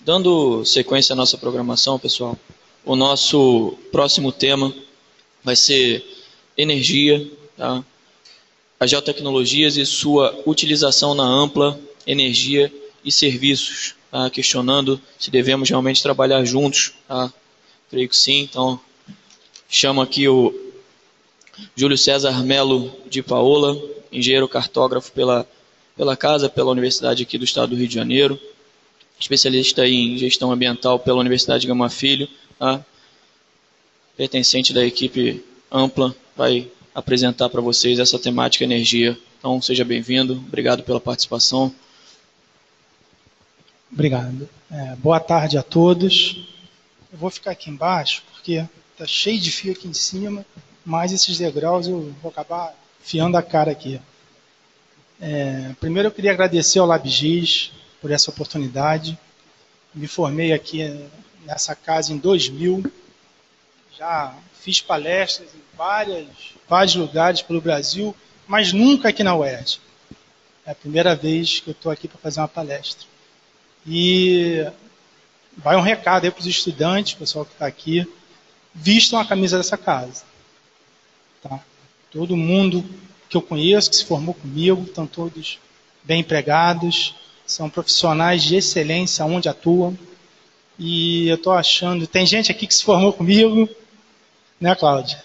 Dando sequência à nossa programação, pessoal, o nosso próximo tema vai ser energia, tá? As geotecnologias e sua utilização na ampla, energia e serviços, tá? Questionando se devemos realmente trabalhar juntos, tá? Creio que sim, então chamo aqui o Júlio César Melo de Paola, engenheiro cartógrafo pela casa, pela Universidade aqui do Estado do Rio de Janeiro, especialista em gestão ambiental pela Universidade Gama Filho, tá? Pertencente da equipe ampla, vai apresentar para vocês essa temática energia. Então, seja bem-vindo, obrigado pela participação. Obrigado. Boa tarde a todos. Eu vou ficar aqui embaixo, porque está cheio de fio aqui em cima, mas esses degraus eu vou acabar fiando a cara aqui. Primeiro eu queria agradecer ao LabGIS por essa oportunidade. Me formei aqui nessa casa em 2000, já fiz palestras em vários lugares pelo Brasil, mas nunca aqui na UERJ. É a primeira vez que eu estou aqui para fazer uma palestra. E vai um recado aí para os estudantes, pessoal que está aqui, vistam a camisa dessa casa. Tá? Todo mundo que eu conheço, que se formou comigo, estão todos bem empregados, são profissionais de excelência onde atuam. E eu estou achando, tem gente aqui que se formou comigo, né, Cláudia?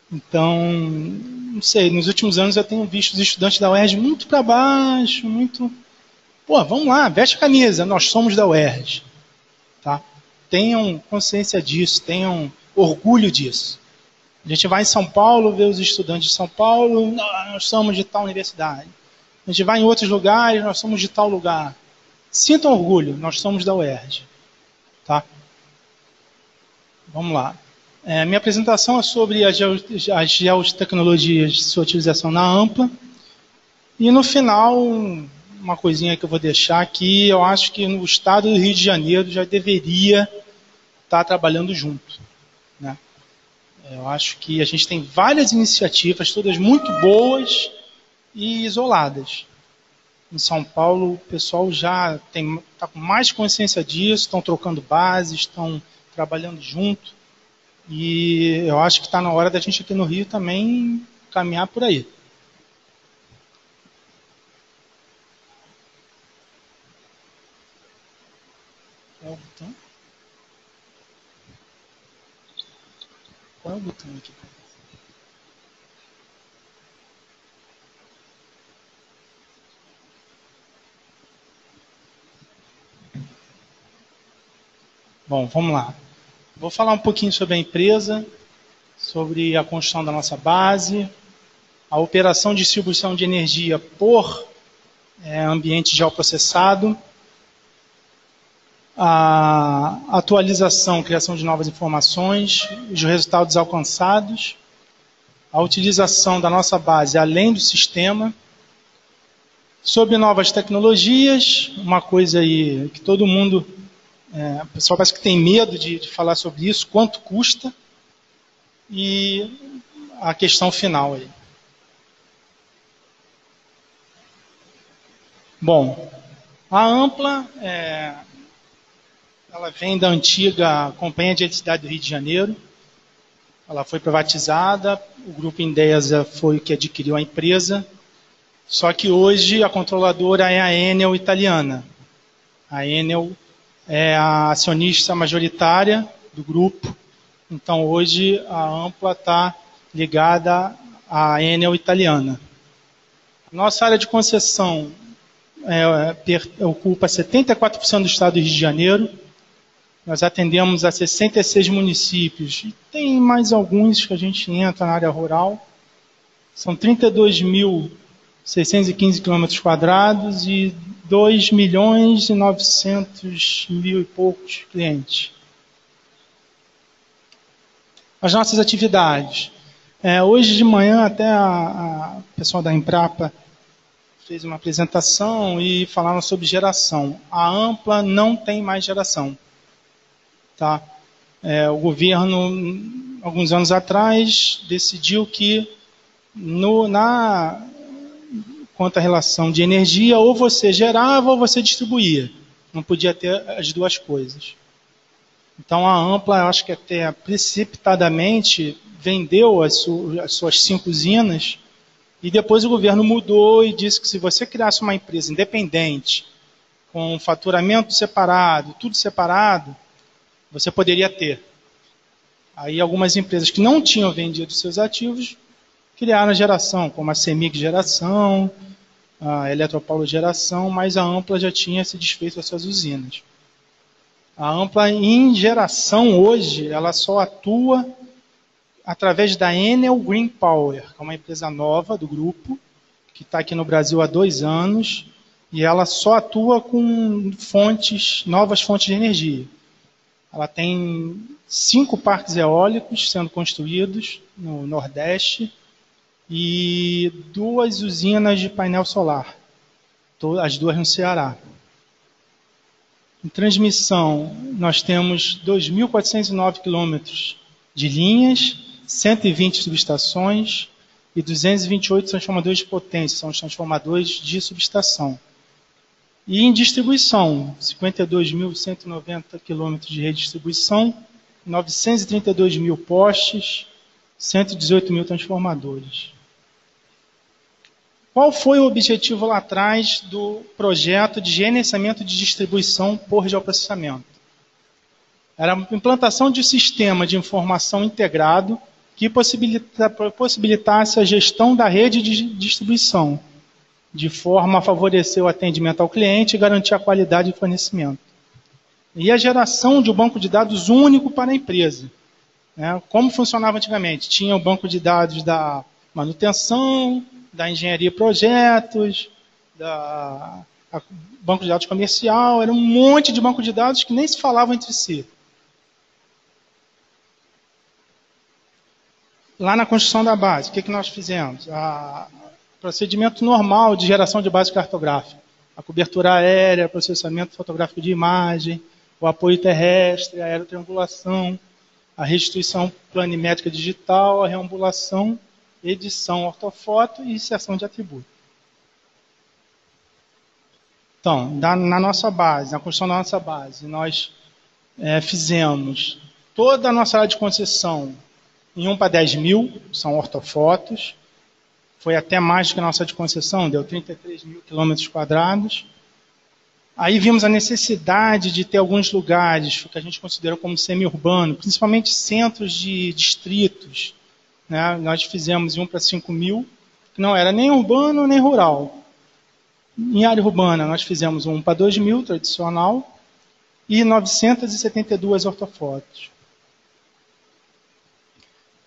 Então, não sei, nos últimos anos eu tenho visto os estudantes da UERJ muito para baixo, muito... Pô, vamos lá, veste a camisa, nós somos da UERJ. Tá? Tenham consciência disso, tenham orgulho disso. A gente vai em São Paulo, vê os estudantes de São Paulo, nós somos de tal universidade. A gente vai em outros lugares, nós somos de tal lugar. Sintam orgulho, nós somos da UERJ. Tá? Vamos lá. Minha apresentação é sobre as geotecnologias de sua utilização na ampla. E no final, uma coisinha que eu vou deixar aqui, eu acho que no estado do Rio de Janeiro já deveria estar trabalhando junto. Né? Eu acho que a gente tem várias iniciativas, todas muito boas e isoladas. Em São Paulo, o pessoal já está com mais consciência disso, estão trocando bases, estão trabalhando junto. E eu acho que está na hora da gente aqui no Rio também caminhar por aí. Qual é o botão? Qual é o botão aqui? Bom, vamos lá. Vou falar um pouquinho sobre a empresa, sobre a construção da nossa base, a operação de distribuição de energia por ambiente geoprocessado, a atualização, criação de novas informações, os resultados alcançados, a utilização da nossa base além do sistema, sobre novas tecnologias, uma coisa aí que todo mundo... o pessoal parece que tem medo de falar sobre isso, quanto custa, e a questão final aí. Bom, a Ampla, ela vem da antiga Companhia de Eletricidade do Rio de Janeiro, ela foi privatizada, o Grupo Endesa foi o que adquiriu a empresa, só que hoje a controladora é a Enel italiana. A Enel é a acionista majoritária do grupo, então hoje a Ampla está ligada à Enel italiana. Nossa área de concessão ocupa 74% do estado do Rio de Janeiro, nós atendemos a 66 municípios, e tem mais alguns que a gente entra na área rural, são 32.615 km² e 2.900.000 e poucos clientes. As nossas atividades. Hoje de manhã até a pessoal da Embrapa fez uma apresentação e falaram sobre geração. A Ampla não tem mais geração. Tá? O governo, alguns anos atrás, decidiu que quanto à relação de energia, ou você gerava ou você distribuía. não podia ter as duas coisas. Então a Ampla, eu acho que até precipitadamente vendeu as suas 5 usinas, e depois o governo mudou e disse que se você criasse uma empresa independente, com faturamento separado, tudo separado, você poderia ter. Aí algumas empresas que não tinham vendido seus ativos criaram a geração, como a CEMIG Geração, a Eletropaulo Geração, mas a Ampla já tinha se desfeito das suas usinas. A Ampla, em geração, hoje, ela só atua através da Enel Green Power, que é uma empresa nova do grupo, que está aqui no Brasil há 2 anos, e ela só atua com novas fontes de energia. Ela tem 5 parques eólicos sendo construídos no Nordeste e 2 usinas de painel solar, as 2 no Ceará. Em transmissão, nós temos 2.409 quilômetros de linhas, 120 subestações e 228 transformadores de potência, são os transformadores de subestação. E em distribuição, 52.190 quilômetros de rede de distribuição, 932 mil postes, 118 mil transformadores. Qual foi o objetivo lá atrás do projeto de gerenciamento de distribuição por geoprocessamento? Era a implantação de um sistema de informação integrado que possibilitasse a gestão da rede de distribuição, de forma a favorecer o atendimento ao cliente e garantir a qualidade de fornecimento. E a geração de um banco de dados único para a empresa. Como funcionava antigamente? Tinha o banco de dados da manutenção, da engenharia e projetos, banco de dados comercial, era um monte de banco de dados que nem se falavam entre si. Lá na construção da base, o que nós fizemos? Procedimento normal de geração de base cartográfica. A cobertura aérea, processamento fotográfico de imagem, o apoio terrestre, a aerotriangulação, a restituição planimétrica digital, a reambulação, edição ortofoto e inserção de atributo. Então, na nossa base, na construção da nossa base, nós fizemos toda a nossa área de concessão em 1/10.000, são ortofotos. Foi até mais do que a nossa de concessão, deu 33 mil quilômetros quadrados. Aí vimos a necessidade de ter alguns lugares que a gente considera como semi-urbano, principalmente centros de distritos. Nós fizemos 1/5.000, que não era nem urbano nem rural. Em área urbana, nós fizemos 1/2.000, tradicional, e 972 ortofotos.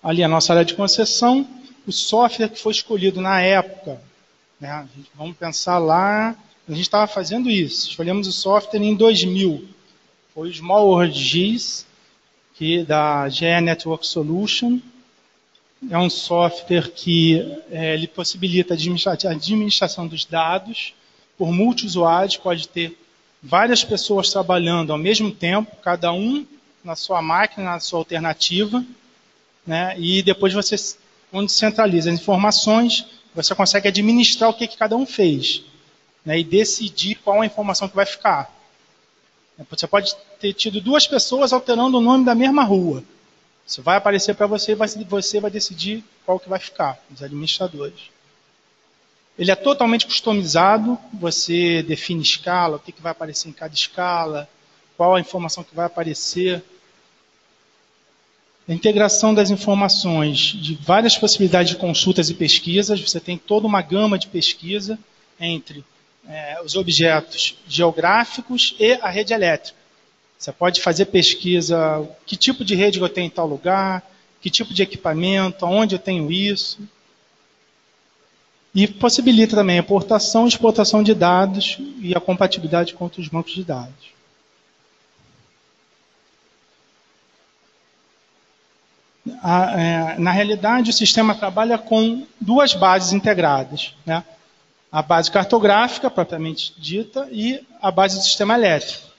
Ali a nossa área de concessão, o software que foi escolhido na época, vamos pensar lá, a gente estava fazendo isso, escolhemos o software em 2000, foi o Small World GIS, da GE Network Solution. É um software que ele possibilita a administração dos dados por multiusuários, pode ter várias pessoas trabalhando ao mesmo tempo, cada um na sua máquina, na sua alternativa, e depois você, onde centraliza as informações, você consegue administrar o que cada um fez, e decidir qual a informação que vai ficar. Você pode ter tido 2 pessoas alterando o nome da mesma rua. Isso vai aparecer para você e você vai decidir qual que vai ficar, os administradores. Ele é totalmente customizado, você define escala, o que vai aparecer em cada escala, qual a informação que vai aparecer. A integração das informações de várias possibilidades de consultas e pesquisas, você tem toda uma gama de pesquisa entre os objetos geográficos e a rede elétrica. Você pode fazer pesquisa, que tipo de rede eu tenho em tal lugar, que tipo de equipamento, onde eu tenho isso. E possibilita também a importação e exportação de dados e a compatibilidade com outros bancos de dados. Na realidade, o sistema trabalha com 2 bases integradas. A base cartográfica, propriamente dita, e a base do sistema elétrico.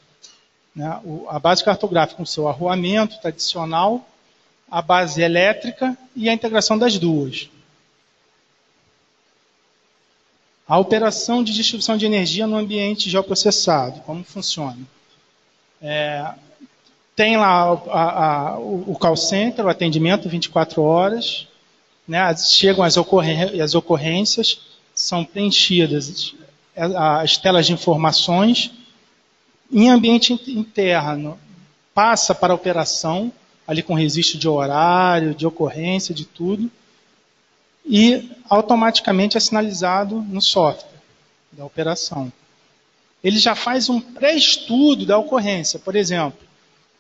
A base cartográfica com seu arruamento tradicional, a base elétrica e a integração das duas. A operação de distribuição de energia no ambiente geoprocessado, como funciona? Tem lá o call center, o atendimento 24 horas, né? Chegam as ocorrências, são preenchidas as telas de informações. Em ambiente interno, passa para a operação, ali com registro de horário, de ocorrência, de tudo, e automaticamente é sinalizado no software da operação. Ele já faz um pré-estudo da ocorrência. Por exemplo,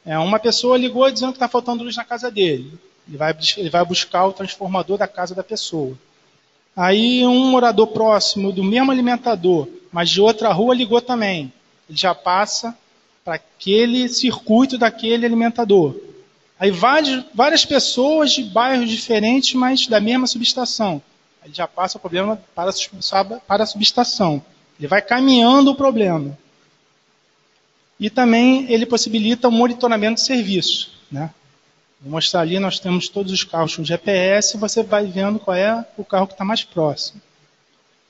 uma pessoa ligou dizendo que está faltando luz na casa dele. Ele vai buscar o transformador da casa da pessoa. Aí um morador próximo do mesmo alimentador, mas de outra rua, ligou também. Ele já passa para aquele circuito daquele alimentador. Aí várias pessoas de bairros diferentes, mas da mesma subestação. Ele já passa o problema para a subestação. Ele vai caminhando o problema. E também ele possibilita o monitoramento de serviço, né? Vou mostrar ali, nós temos todos os carros com GPS, você vai vendo qual é o carro que está mais próximo.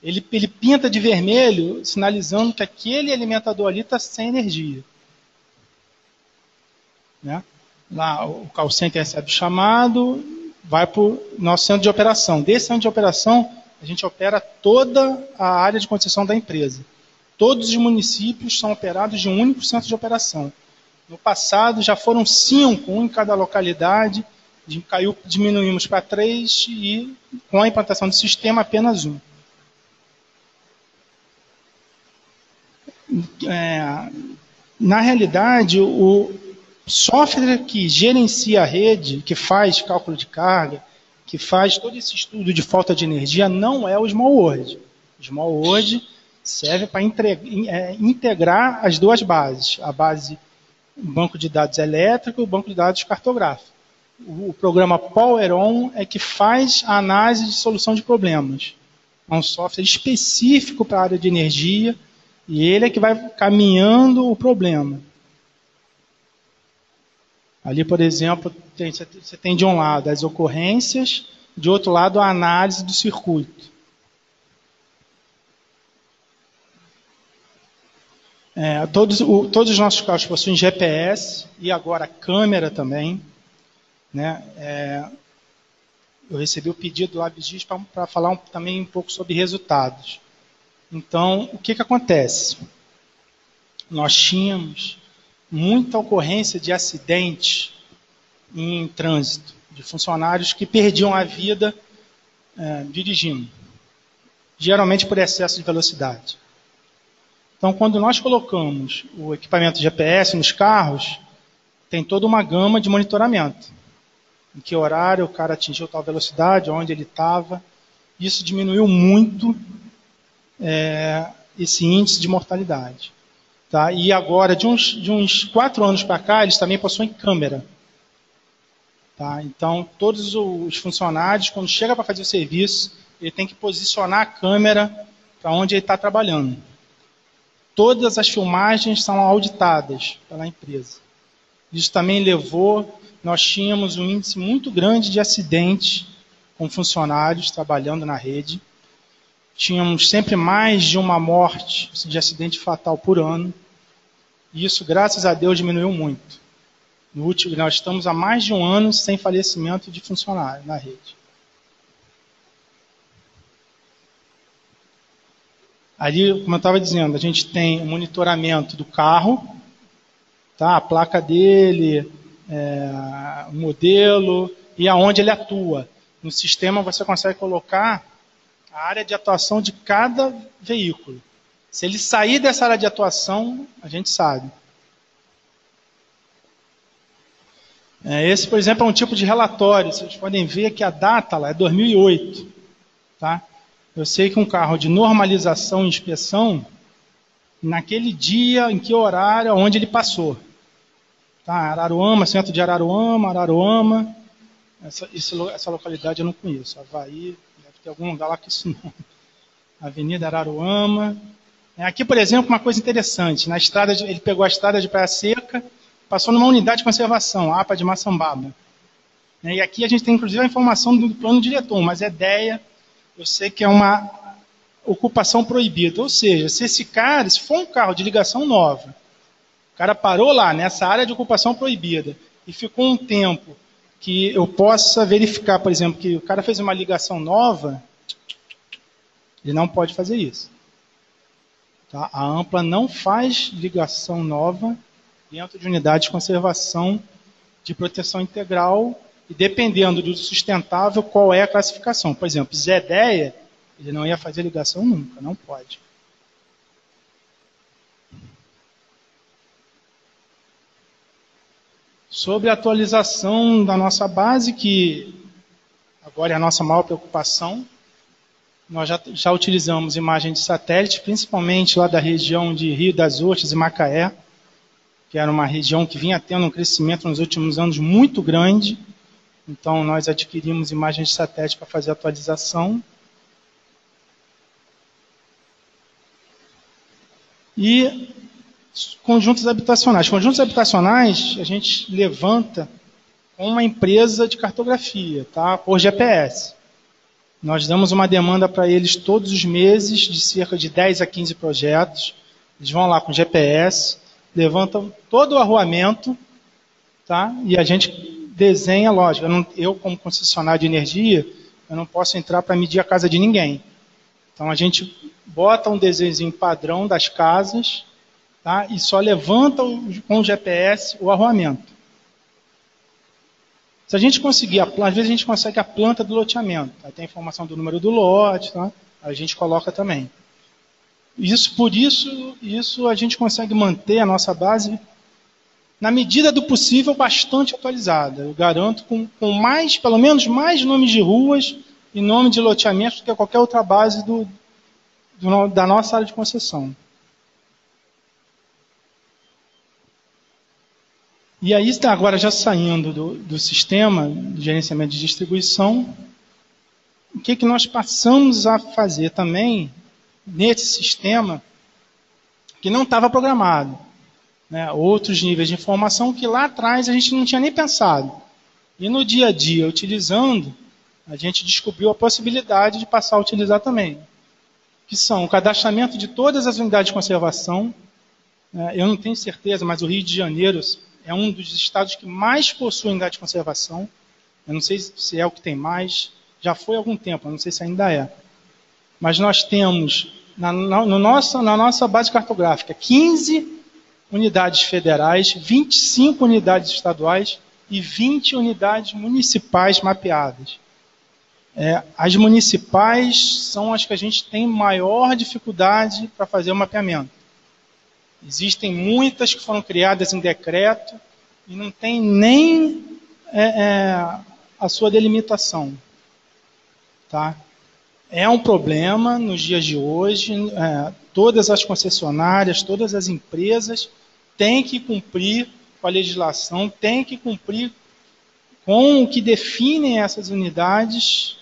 Ele pinta de vermelho, sinalizando que aquele alimentador ali está sem energia. Né? Lá o call center recebe o chamado, vai para o nosso centro de operação. Desse centro de operação, a gente opera toda a área de concessão da empresa. Todos os municípios são operados de um único centro de operação. No passado já foram 5, um em cada localidade, diminuímos para 3 e com a implantação do sistema apenas 1. Na realidade, o software que gerencia a rede, que faz cálculo de carga, que faz todo esse estudo de falta de energia, não é o SmallWorld. O SmallWorld serve para integrar as duas bases, a base banco de dados elétrico e o banco de dados cartográfico. O programa PowerOn é que faz a análise de solução de problemas. É um software específico para a área de energia e ele é que vai caminhando o problema. Ali, por exemplo, você tem de um lado as ocorrências, de outro lado a análise do circuito. Todos os nossos carros possuem GPS e agora câmera também. Né? Eu recebi o pedido do LabGIS para falar também um pouco sobre resultados. Então, o que acontece? Nós tínhamos muita ocorrência de acidentes em trânsito, de funcionários que perdiam a vida dirigindo, geralmente por excesso de velocidade. Então, quando nós colocamos o equipamento GPS nos carros, tem toda uma gama de monitoramento. Em que horário o cara atingiu tal velocidade, onde ele estava. Isso diminuiu muito esse índice de mortalidade. Tá? E agora, de uns 4 anos para cá, eles também possuem câmera. Tá? Então, todos os funcionários, quando chega para fazer o serviço, ele tem que posicionar a câmera para onde ele está trabalhando. Todas as filmagens são auditadas pela empresa. Isso também nós tínhamos um índice muito grande de acidentes com funcionários trabalhando na rede. Tínhamos sempre mais de uma morte de acidente fatal por ano. E isso, graças a Deus, diminuiu muito. Nós estamos há mais de um ano sem falecimento de funcionário na rede. Ali, como eu estava dizendo, a gente tem o monitoramento do carro, tá? A placa dele, o modelo e aonde ele atua. No sistema você consegue colocar a área de atuação de cada veículo. Se ele sair dessa área de atuação, a gente sabe. Esse, por exemplo, é um tipo de relatório. Vocês podem ver que a data lá é 2008. Tá? Eu sei que um carro de normalização e inspeção, naquele dia, em que horário, onde ele passou. Tá? Araruama, centro de Araruama. Essa localidade eu não conheço. Havaí, deve ter algum lugar lá que isso não. Avenida Araruama. Aqui, por exemplo, uma coisa interessante. Na estrada, ele pegou a estrada de Praia Seca, passou numa unidade de conservação, a APA de Maçambaba. E aqui a gente tem, inclusive, a informação do plano diretor, mas é ideia. Eu sei que é ocupação proibida. Ou seja, se for um carro de ligação nova, o cara parou lá nessa área de ocupação proibida e ficou um tempo que eu possa verificar, por exemplo, que o cara fez uma ligação nova, ele não pode fazer isso. Tá? A Ampla não faz ligação nova dentro de unidade de conservação de proteção integral e dependendo do sustentável, qual é a classificação. Por exemplo, Zedéia, ele não ia fazer ligação nunca, não pode. Sobre a atualização da nossa base, que agora é a nossa maior preocupação, nós já utilizamos imagem de satélite, principalmente lá da região de Rio das Ostras e Macaé, que era uma região que vinha tendo um crescimento nos últimos anos muito grande. Então, nós adquirimos imagens de satélite para fazer a atualização. E conjuntos habitacionais. Conjuntos habitacionais a gente levanta com uma empresa de cartografia, tá? Por GPS. Nós damos uma demanda para eles todos os meses de cerca de 10 a 15 projetos. Eles vão lá com GPS, levantam todo o arruamento, tá? E a gente desenha, lógico, eu como concessionário de energia, eu não posso entrar para medir a casa de ninguém. Então a gente bota um desenho padrão das casas, tá? E só levanta com o GPS o arruamento. Se a gente conseguir, às vezes a gente consegue a planta do loteamento, aí tem a informação do número do lote, tá? A gente coloca também. Por isso a gente consegue manter a nossa base, na medida do possível, bastante atualizada. Eu garanto com mais, pelo menos mais nomes de ruas e nome de loteamentos do que qualquer outra base da nossa área de concessão. E aí, agora já saindo do sistema de gerenciamento de distribuição, o que nós passamos a fazer também nesse sistema que não estava programado, né? Outros níveis de informação que lá atrás a gente não tinha nem pensado. E no dia a dia, utilizando, a gente descobriu a possibilidade de passar a utilizar também, que são o cadastramento de todas as unidades de conservação. Eu não tenho certeza, mas o Rio de Janeiro é um dos estados que mais possui unidade de conservação. Eu não sei se é o que tem mais, já foi há algum tempo, eu não sei se ainda é. Mas nós temos, na nossa base cartográfica, 15 unidades federais, 25 unidades estaduais e 20 unidades municipais mapeadas. As municipais são as que a gente tem maior dificuldade para fazer o mapeamento. Existem muitas que foram criadas em decreto e não tem nem a sua delimitação. Tá? É um problema nos dias de hoje. Todas as concessionárias, todas as empresas têm que cumprir com a legislação, têm que cumprir com o que definem essas unidades.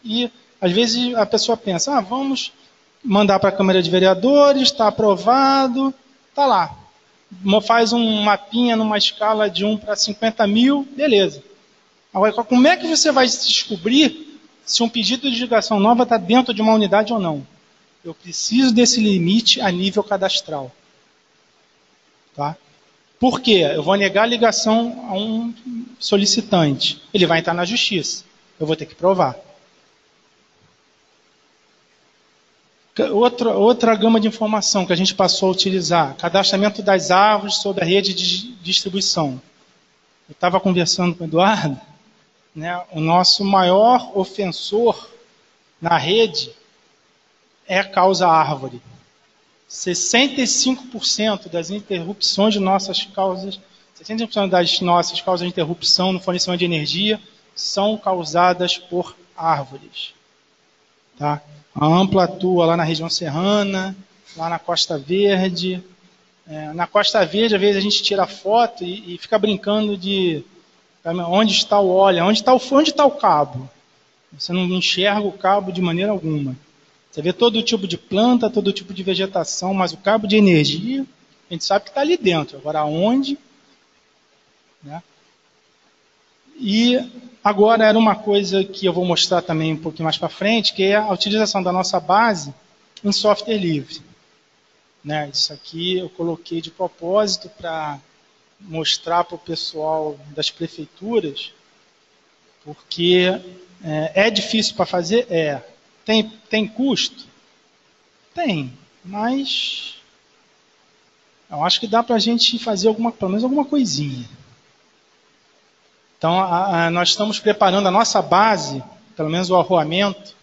E às vezes a pessoa pensa, vamos mandar para a Câmara de Vereadores, está aprovado, está lá. Faz um mapinha numa escala de 1 para 50 mil, beleza. Agora, como é que você vai descobrir se um pedido de ligação nova está dentro de uma unidade ou não? Eu preciso desse limite a nível cadastral. Tá? Por quê? Eu vou negar a ligação a um solicitante. Ele vai entrar na justiça. Eu vou ter que provar. Outra gama de informação que a gente passou a utilizar, cadastramento das árvores sobre a rede de distribuição. Eu estava conversando com o Eduardo, né, o nosso maior ofensor na rede é a causa árvore. 65% das interrupções de nossas causas, 65% das nossas causas de interrupção no fornecimento de energia são causadas por árvores. Tá? A Ampla atua lá na região serrana, lá na Costa Verde. Na Costa Verde, às vezes, a gente tira foto e fica brincando de onde está o óleo, onde está o cabo. Você não enxerga o cabo de maneira alguma. Você vê todo tipo de planta, todo tipo de vegetação, mas o cabo de energia, a gente sabe que está ali dentro. Agora, aonde? Né? E agora era uma coisa que eu vou mostrar também um pouquinho mais para frente, que é a utilização da nossa base em software livre. Né? Isso aqui eu coloquei de propósito para mostrar para o pessoal das prefeituras, porque é difícil para fazer? Tem custo? Tem, mas eu acho que dá para a gente fazer pelo menos alguma coisinha. Então, nós estamos preparando a nossa base, pelo menos o arruamento,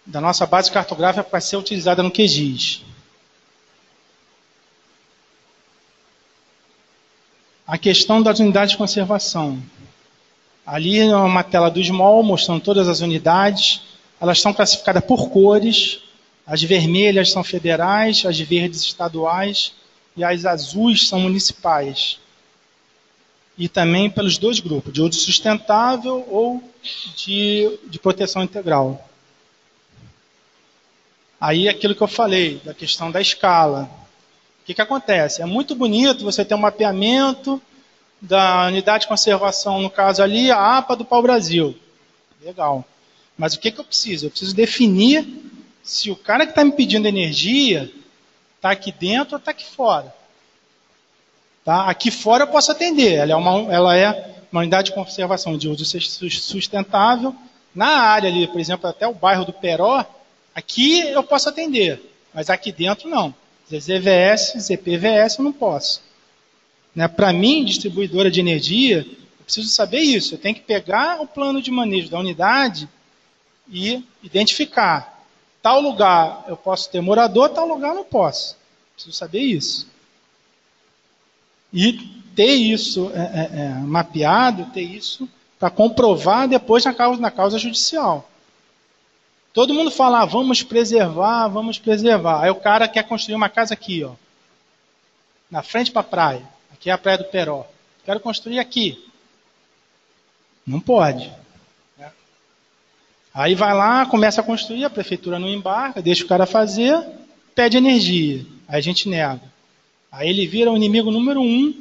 da nossa base cartográfica para ser utilizada no QGIS. A questão das unidades de conservação. Ali é uma tela do SMOL mostrando todas as unidades. Elas estão classificadas por cores. As vermelhas são federais, as verdes estaduais e as azuis são municipais. E também pelos dois grupos, de uso sustentável ou de proteção integral. Aí aquilo que eu falei, da questão da escala. O que acontece? É muito bonito você ter um mapeamento da unidade de conservação, no caso ali, a APA do Pau-Brasil. Legal. Mas o que eu preciso? Eu preciso definir se o cara que está me pedindo energia está aqui dentro ou está aqui fora. Tá? Aqui fora eu posso atender. Ela é uma unidade de conservação de uso sustentável. Na área ali, por exemplo, até o bairro do Peró, aqui eu posso atender. Mas aqui dentro não. ZVS, ZPVS eu não posso. Né? Para mim, distribuidora de energia, eu preciso saber isso. Eu tenho que pegar o plano de manejo da unidade e identificar. Tal lugar eu posso ter morador, tal lugar eu não posso. Preciso saber isso. E ter isso mapeado, ter isso para comprovar depois na causa judicial. Todo mundo fala, vamos preservar, vamos preservar. Aí o cara quer construir uma casa aqui, ó, na frente para a praia. Aqui é a Praia do Peró. Quero construir aqui. Não pode. Né? Aí vai lá, começa a construir, a prefeitura não embarca, deixa o cara fazer, pede energia. Aí a gente nega. Aí ele vira o inimigo número 1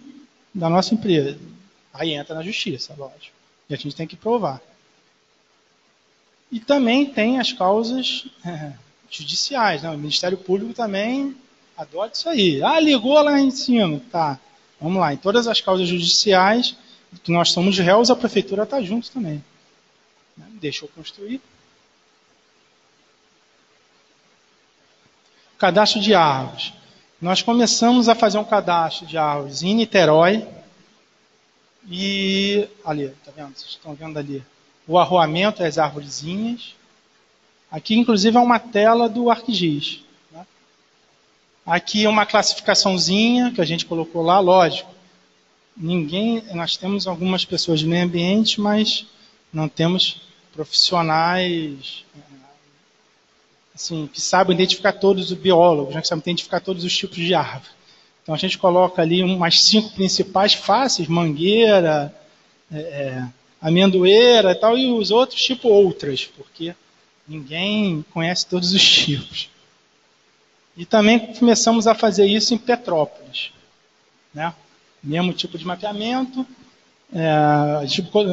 da nossa empresa. Aí entra na justiça, lógico. E a gente tem que provar. E também tem as causas judiciais. Né? O Ministério Público também adora isso aí. Ligou lá em cima. Tá, vamos lá. Em todas as causas judiciais que nós somos réus, a prefeitura está junto também. Deixou construir. Cadastro de árvores. Nós começamos a fazer um cadastro de árvores em Niterói. E ali, tá vendo? Vocês estão vendo ali. O arruamento, as arvorezinhas. Aqui, inclusive, é uma tela do ArcGIS. Né? Aqui é uma classificaçãozinha que a gente colocou lá, lógico. Nós temos algumas pessoas de meio ambiente, mas não temos profissionais assim, que sabem identificar todos os biólogos, né, que sabem identificar todos os tipos de árvore. Então a gente coloca ali umas 5 principais fáceis, mangueira, amendoeira e tal, e os outros tipo outras, porque ninguém conhece todos os tipos. E também começamos a fazer isso em Petrópolis. Né? Mesmo tipo de mapeamento.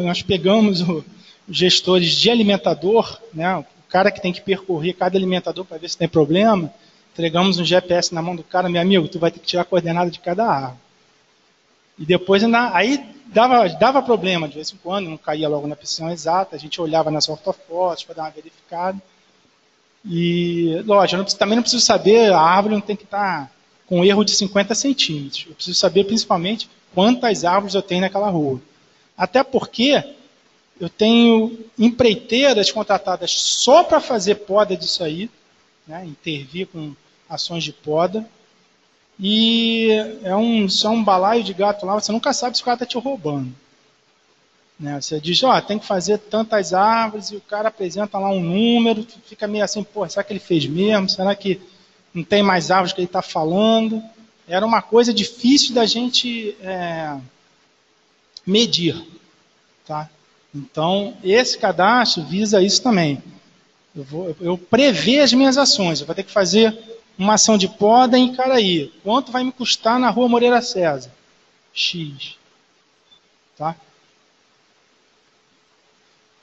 Nós pegamos os gestores de alimentador, né? O cara que tem que percorrer cada alimentador para ver se tem problema, entregamos um GPS na mão do cara, meu amigo, tu vai ter que tirar a coordenada de cada árvore. E depois, aí dava problema, de vez em quando, não caía logo na precisão exata, a gente olhava nas ortofotos para dar uma verificada. E, lógico, também não preciso saber, a árvore não tem que estar com erro de 50 centímetros. Eu preciso saber, principalmente, quantas árvores eu tenho naquela rua. Até porque eu tenho empreiteiras contratadas só para fazer poda disso aí, né, intervir com ações de poda. E só um balaio de gato lá, você nunca sabe se o cara está te roubando. Né, você diz, tem que fazer tantas árvores, e o cara apresenta lá um número, fica meio assim, será que ele fez mesmo? Será que não tem mais árvores que ele está falando? Era uma coisa difícil da gente medir. Tá? Então, esse cadastro visa isso também. Eu prever as minhas ações. Eu vou ter que fazer uma ação de poda em Icaraí. Quanto vai me custar na rua Moreira César? X. Tá?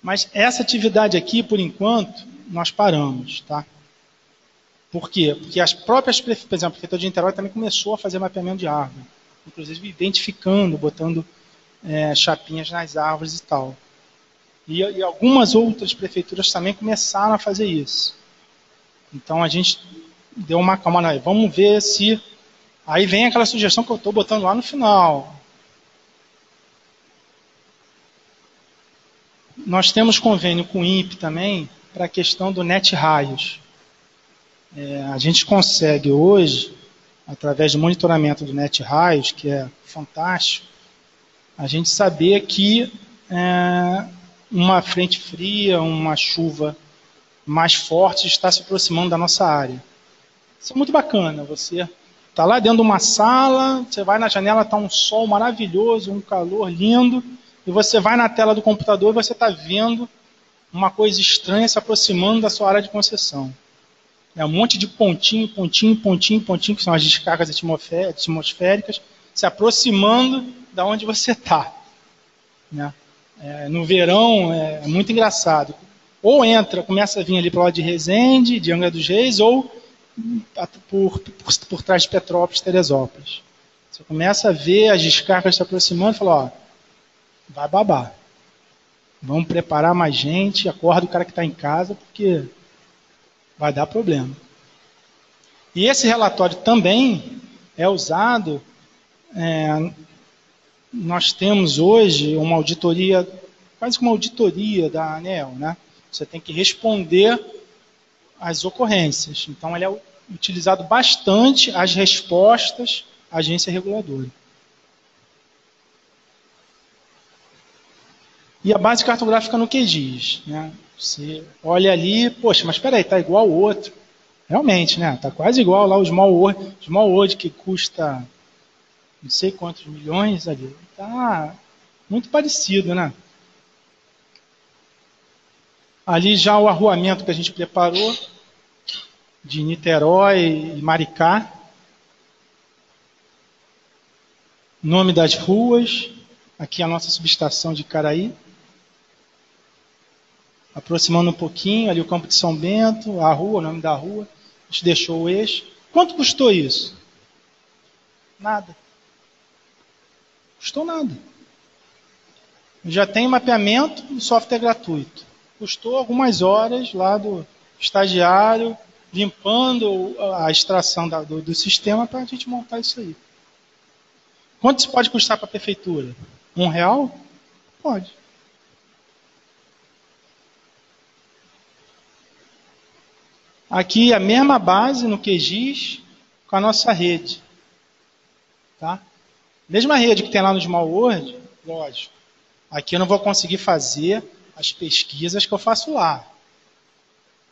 Mas essa atividade aqui, por enquanto, nós paramos. Tá? Por quê? Porque as próprias, por exemplo, a Prefeitura de Niterói também começou a fazer mapeamento de árvore, inclusive identificando, botando chapinhas nas árvores e tal. E algumas outras prefeituras também começaram a fazer isso. Então a gente deu uma calma aí, vamos ver se... Aí vem aquela sugestão que eu estou botando lá no final. Nós temos convênio com o INPE também para a questão do net raios. A gente consegue hoje, através do monitoramento do net raios, que é fantástico, a gente saber que uma frente fria, uma chuva mais forte está se aproximando da nossa área. Isso é muito bacana. Você está lá dentro de uma sala, você vai na janela, está um sol maravilhoso, um calor lindo, e você vai na tela do computador e você está vendo uma coisa estranha se aproximando da sua área de concessão. Um monte de pontinho, que são as descargas atmosféricas, se aproximando da onde você está. Né? No verão é muito engraçado. Ou começa a vir ali para o lado de Resende, de Angra dos Reis, ou por trás de Petrópolis, Teresópolis. Você começa a ver as descargas se aproximando e fala, ó, vai babar. Vamos preparar mais gente, acorda o cara que está em casa, porque vai dar problema. E esse relatório também é usado, nós temos hoje uma auditoria, quase uma auditoria da ANEEL, né? Você tem que responder às ocorrências. Então, ele é utilizado bastante as respostas à agência reguladora. E a base cartográfica no QGIS, né? Você olha ali, poxa, mas espera aí, está igual ao outro. Realmente, né? Está quase igual lá o Small World, que custa não sei quantos milhões ali. Está muito parecido, né? Ali já o arruamento que a gente preparou, de Niterói e Maricá. Nome das ruas. Aqui a nossa subestação de Caraí. Aproximando um pouquinho, ali o Campo de São Bento, a rua, o nome da rua. A gente deixou o eixo. Quanto custou isso? Nada. Custou nada. Já tem mapeamento e software gratuito. Custou algumas horas lá do estagiário, limpando a extração do sistema para a gente montar isso aí. Quanto isso pode custar para a prefeitura? R$1? Pode. Aqui a mesma base no QGIS com a nossa rede. Tá? Mesma rede que tem lá no Small World, lógico. Aqui eu não vou conseguir fazer as pesquisas que eu faço lá.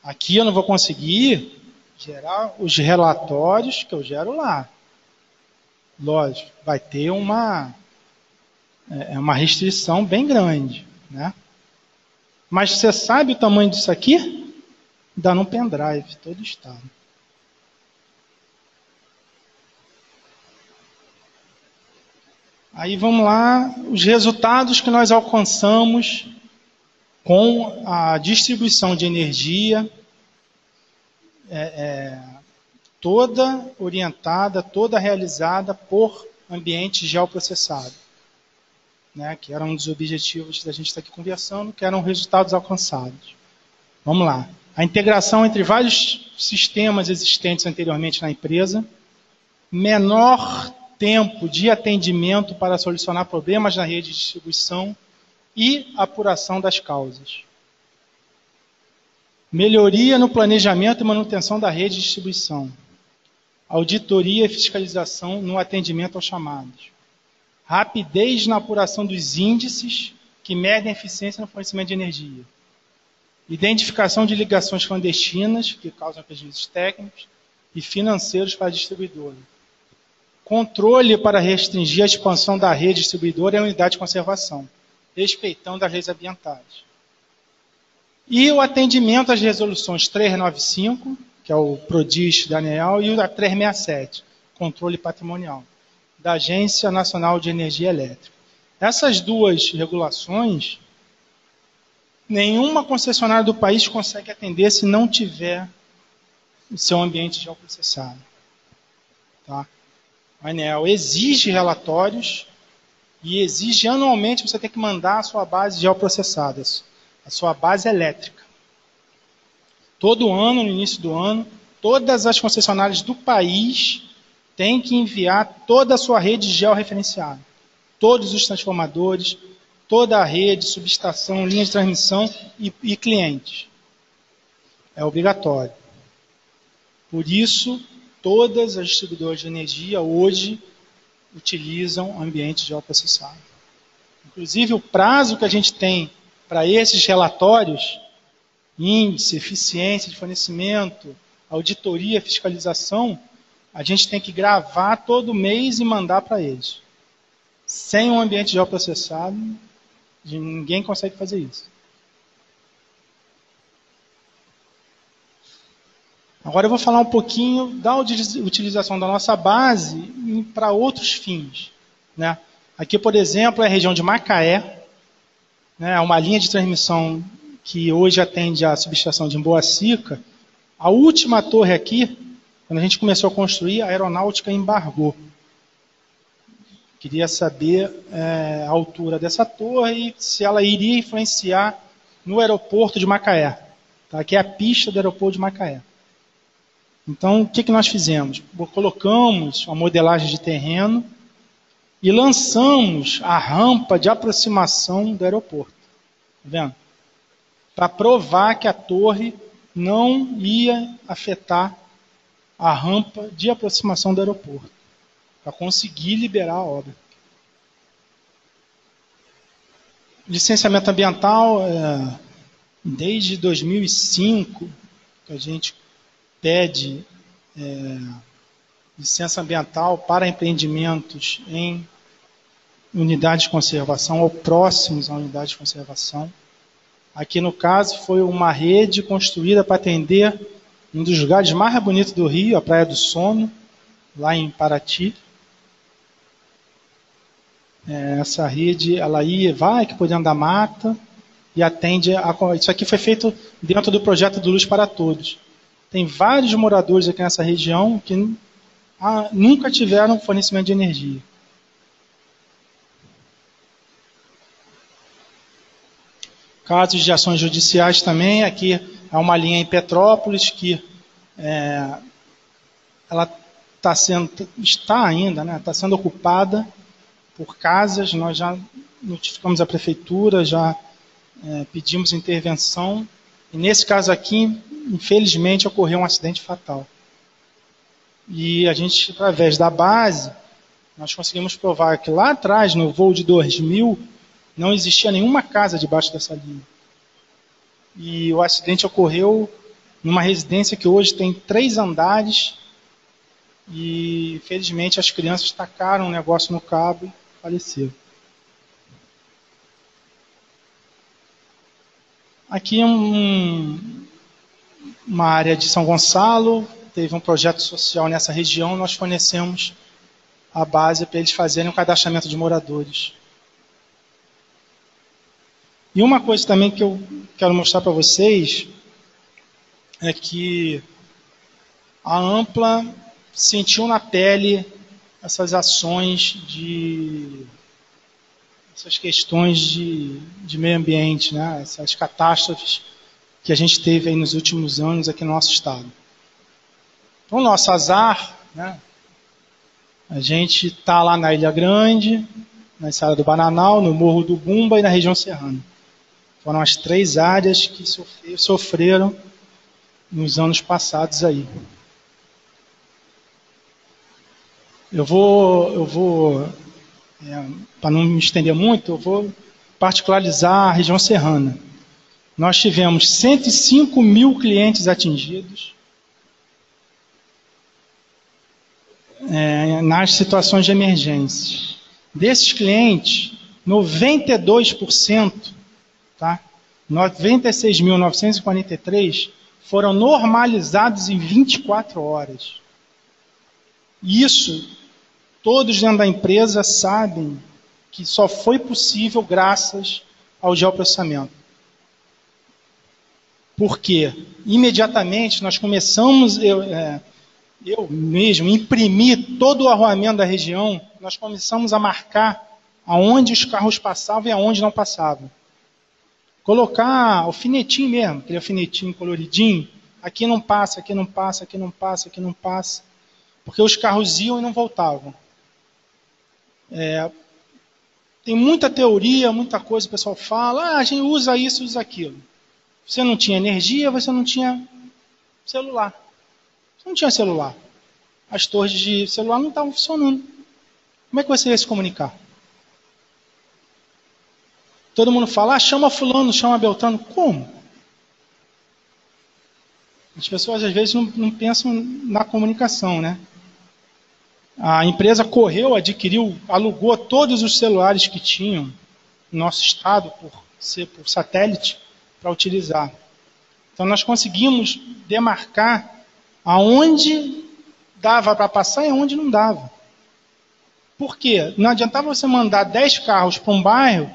Aqui eu não vou conseguir gerar os relatórios que eu gero lá. Lógico, vai ter uma restrição bem grande. Né? Mas você sabe o tamanho disso aqui? Dá num pendrive, todo o estado. Aí vamos lá, os resultados que nós alcançamos com a distribuição de energia, toda orientada, toda realizada por ambiente geoprocessado. Né, que era um dos objetivos da gente estar aqui conversando, que eram resultados alcançados. Vamos lá. A integração entre vários sistemas existentes anteriormente na empresa, menor tempo de atendimento para solucionar problemas na rede de distribuição e apuração das causas. Melhoria no planejamento e manutenção da rede de distribuição. Auditoria e fiscalização no atendimento aos chamados. Rapidez na apuração dos índices que medem a eficiência no fornecimento de energia. Identificação de ligações clandestinas, que causam prejuízos técnicos e financeiros para a distribuidora. Controle para restringir a expansão da rede distribuidora e a unidade de conservação, respeitando as leis ambientais. E o atendimento às resoluções 395, que é o PRODIS da ANEEL, e a 367, controle patrimonial, da Agência Nacional de Energia Elétrica. Essas duas regulações, nenhuma concessionária do país consegue atender se não tiver o seu ambiente geoprocessado. Tá? A ANEEL exige relatórios e exige anualmente você ter que mandar a sua base geoprocessada, a sua base elétrica. Todo ano, no início do ano, todas as concessionárias do país têm que enviar toda a sua rede georreferenciada. Todos os transformadores, toda a rede, subestação, linha de transmissão e clientes. É obrigatório. Por isso, todas as distribuidoras de energia hoje utilizam ambiente geoprocessado. Inclusive, o prazo que a gente tem para esses relatórios, índice, eficiência de fornecimento, auditoria, fiscalização, a gente tem que gravar todo mês e mandar para eles. Sem um ambiente geoprocessado, ninguém consegue fazer isso. Agora eu vou falar um pouquinho da utilização da nossa base para outros fins. Né? Aqui, por exemplo, é a região de Macaé, né? Uma linha de transmissão que hoje atende a subestação de Emboacica. A última torre aqui, quando a gente começou a construir, a aeronáutica embargou. Queria saber a altura dessa torre e se ela iria influenciar no aeroporto de Macaé. Tá? Aqui é a pista do aeroporto de Macaé. Então, o que nós fizemos? Colocamos a modelagem de terreno e lançamos a rampa de aproximação do aeroporto. Tá vendo? Para provar que a torre não ia afetar a rampa de aproximação do aeroporto. Para conseguir liberar a obra. Licenciamento ambiental, desde 2005, que a gente pede licença ambiental para empreendimentos em unidades de conservação ou próximos a unidades de conservação. Aqui, no caso, foi uma rede construída para atender um dos lugares mais bonitos do Rio, a Praia do Sono, lá em Paraty. Essa rede, ela vai aqui por dentro da mata e atende isso aqui foi feito dentro do projeto do Luz para Todos. Tem vários moradores aqui nessa região que nunca tiveram fornecimento de energia. Casos de ações judiciais também. Aqui há uma linha em Petrópolis que ela está ainda, né, está sendo ocupada por casas. Nós já notificamos a prefeitura, já pedimos intervenção. E nesse caso aqui, infelizmente, ocorreu um acidente fatal. E a gente, através da base, nós conseguimos provar que lá atrás, no voo de 2000, não existia nenhuma casa debaixo dessa linha. E o acidente ocorreu numa residência que hoje tem 3 andares e, infelizmente, as crianças tacaram um negócio no cabo e faleceram. Aqui é uma área de São Gonçalo, teve um projeto social nessa região, nós fornecemos a base para eles fazerem o cadastramento de moradores. E uma coisa também que eu quero mostrar para vocês é que a Ampla sentiu na pele essas ações essas questões de meio ambiente, né? Essas catástrofes que a gente teve aí nos últimos anos aqui no nosso estado. Então, o nosso azar, né? A gente está lá na Ilha Grande, na Enseada do Bananal, no Morro do Bumba e na região serrana. Foram as 3 áreas que sofreram nos anos passados aí. Eu vou para não me estender muito, eu vou particularizar a região serrana. Nós tivemos 105 mil clientes atingidos nas situações de emergência. Desses clientes, 92%, tá? 96.943 foram normalizados em 24 horas. Isso, todos dentro da empresa sabem que só foi possível graças ao geoprocessamento. Porque imediatamente nós começamos, eu mesmo imprimi todo o arruamento da região, nós começamos a marcar aonde os carros passavam e aonde não passavam. Colocar alfinetinho mesmo, aquele alfinetinho coloridinho, aqui não passa, aqui não passa, aqui não passa, aqui não passa, porque os carros iam e não voltavam. Tem muita teoria, muita coisa, o pessoal fala, a gente usa isso, usa aquilo. Você não tinha energia, você não tinha celular. Você não tinha celular. As torres de celular não estavam funcionando. Como é que você ia se comunicar? Todo mundo fala, chama fulano, chama Beltrano. Como? As pessoas às vezes não pensam na comunicação, né? A empresa correu, adquiriu, alugou todos os celulares que tinham no nosso estado por satélite para utilizar. Então nós conseguimos demarcar aonde dava para passar e aonde não dava. Por quê? Não adiantava você mandar 10 carros para um bairro